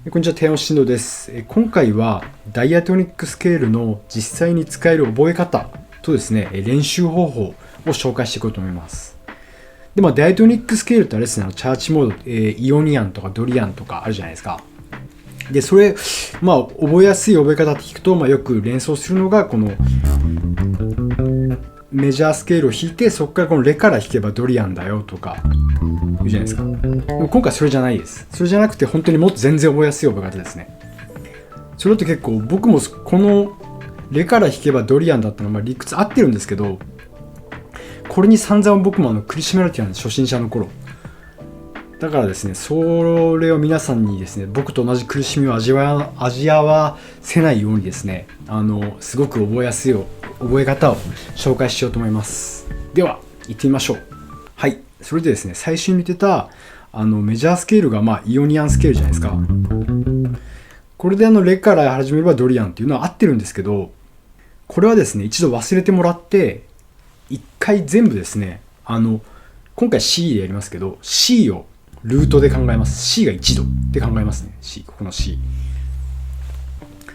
こんにちは、低音振動です。今回はダイアトニックスケールの実際に使える覚え方とですね、練習方法を紹介していこうと思います。で、ダイアトニックスケールってあれですね、チャーチモード、イオニアンとかドリアンとかあるじゃないですか。で、それ、覚えやすい覚え方って聞くと、よく連想するのが、このメジャースケールを弾いて、そこからこのレから弾けばドリアンだよとか、言うじゃないですか。でも今回それじゃないです。それじゃなくて、本当にもっと全然覚えやすい覚え方ですね。それって結構、僕もこのレから弾けばドリアンだったのは理屈合ってるんですけど、これに散々僕も苦しめられてたんです、初心者の頃。だからですね、それを皆さんにですね、僕と同じ苦しみを味わわせないようにですね、すごく覚えやすい覚え方を紹介しようと思います。では、行ってみましょう。はい。それでですね、最初に言ってた、メジャースケールが、イオニアンスケールじゃないですか。これでレから始めればドリアンっていうのは合ってるんですけど、これはですね、一度忘れてもらって、一回全部ですね、今回 C でやりますけど、C をルートで考えます。C が1度って考えますね。C、ここの C。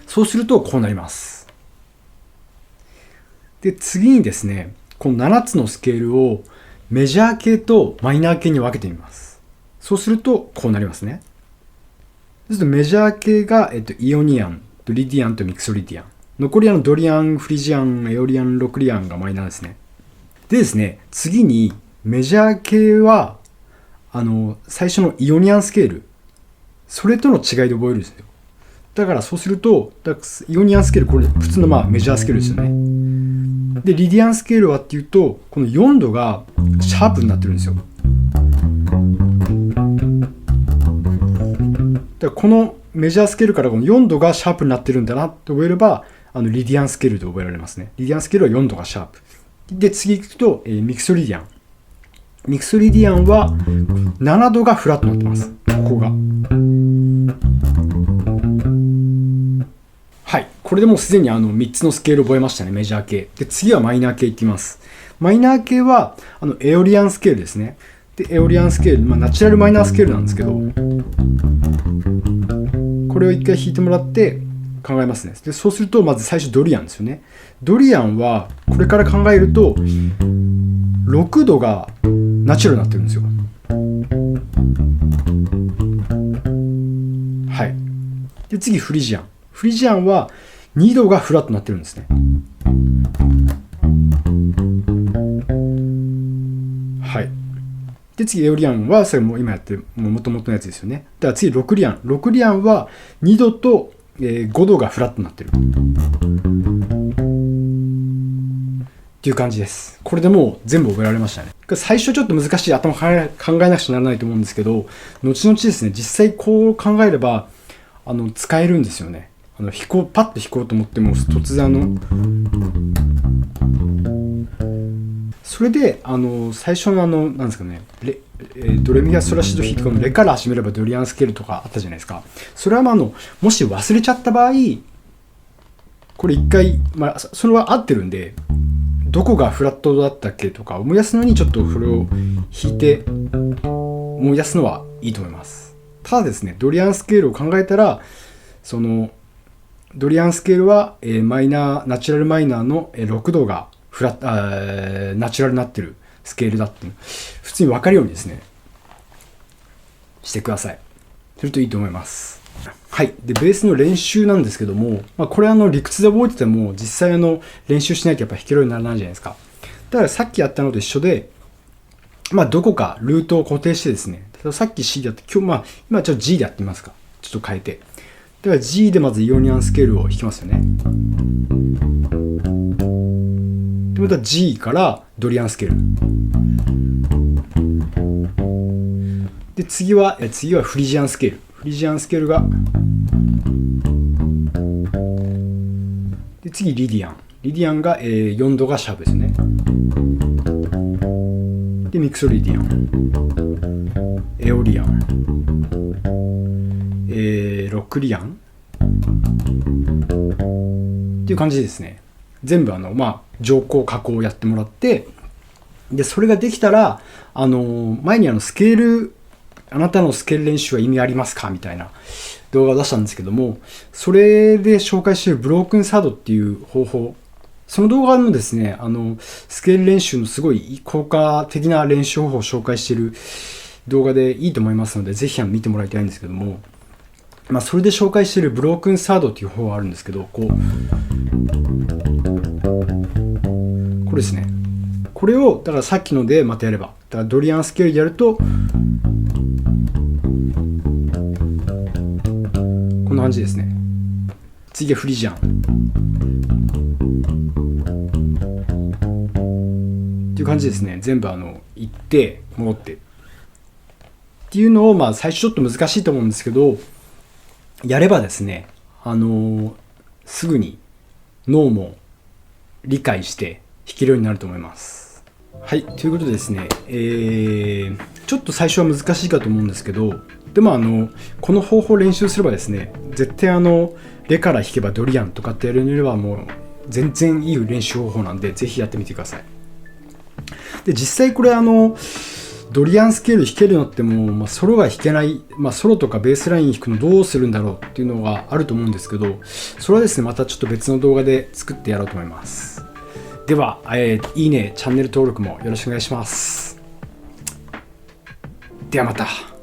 そうするとこうなります。で、次にですね、この7つのスケールをメジャー系とマイナー系に分けてみます。そうするとこうなりますね。そうするとメジャー系が、イオニアン、ドリディアンとミクソリディアン。残りドリアン、フリジアン、エオリアン、ロクリアンがマイナーですね。でですね、次にメジャー系は最初のイオニアンスケール、それとの違いで覚えるんですよ。だからそうすると、イオニアンスケール、これ普通のメジャースケールですよね。で、リディアンスケールはっていうと、この4度がシャープになってるんですよ。だからこのメジャースケールからこの4度がシャープになってるんだなって覚えれば、リディアンスケールで覚えられますね。リディアンスケールは4度がシャープ。で、次行くと、ミクソリディアン。ミクソリディアンは7度がフラットになってます。ここが。はい。これでもうすでに3つのスケール覚えましたね。メジャー系。で、次はマイナー系いきます。マイナー系はエオリアンスケールですね。で、エオリアンスケール、ナチュラルマイナースケールなんですけど、これを一回弾いてもらって考えますね。で、そうするとまず最初ドリアンですよね。ドリアンはこれから考えると6度がナチュラルになってるんですよ。はい。で、次フリジアン。フリジアンは2度がフラットになってるんですね。はい。で、次エオリアンはそれも今やってる元々のやつですよね。だから次ロクリアン。ロクリアンは2度と5度がフラットになってる。っていう感じです。これでもう全部覚えられましたね。最初ちょっと難しい頭考えなくちゃならないと思うんですけど、後々ですね、実際こう考えれば使えるんですよね。パッと弾こうと思っても突然それで最初のなんですかね、ドレミファソラシド弾いてこのレから始めればドリアンスケールとかあったじゃないですか。それはもし忘れちゃった場合、これ一回それは合ってるんで。どこがフラットだったっけとか思い出すのにちょっとそれを弾いて思い出すのはいいと思います。ただですね、ドリアンスケールを考えたら、そのドリアンスケールはナチュラルマイナーの6度がナチュラルになってるスケールだっていう普通に分かるようにですねしてください。するといいと思います。はい。で、ベースの練習なんですけども、これ理屈で覚えてても、実際練習しないとやっぱ弾けるようにならないじゃないですか。だからさっきやったのと一緒で、どこかルートを固定してですね、さっき C でやって、今ちょっと G でやってみますか。ちょっと変えて。だから G でまずイオニアンスケールを弾きますよね。で、また G からドリアンスケール。で、次はフリジアンスケール。フリジアンスケールがで、次リディアン。リディアンが4度がシャープですね。で、ミクソリディアン。エオリアン。ロクリアン。っていう感じですね。全部乗降下降をやってもらって、で、それができたら、前にスケール、あなたのスケール練習は意味ありますかみたいな。動画を出したんですけども、それで紹介しているブロークンサードっていう方法、その動画のですね、スケール練習のすごい効果的な練習方法を紹介している動画でいいと思いますので、ぜひ見てもらいたいんですけども、それで紹介しているブロークンサードっていう方法があるんですけど、これですね。これを、だからさっきのでまたやれば、だからドリアンスケールでやると、こんな感じですね。次はフリジャン。っていう感じですね。全部行って戻ってっていうのを最初ちょっと難しいと思うんですけど、やればですね、すぐに脳も理解して弾けるようになると思います。はい、ということでですね、ちょっと最初は難しいかと思うんですけど、でもこの方法を練習すればですね、絶対レから弾けばドリアンとかってやるにはもう全然いい練習方法なんで、ぜひやってみてください。で、実際これドリアンスケール弾けるのってもう、ソロが弾けない、ソロとかベースライン弾くのどうするんだろうっていうのがあると思うんですけど、それはですね、またちょっと別の動画で作ってやろうと思います。では、いいね、チャンネル登録もよろしくお願いします。ではまた。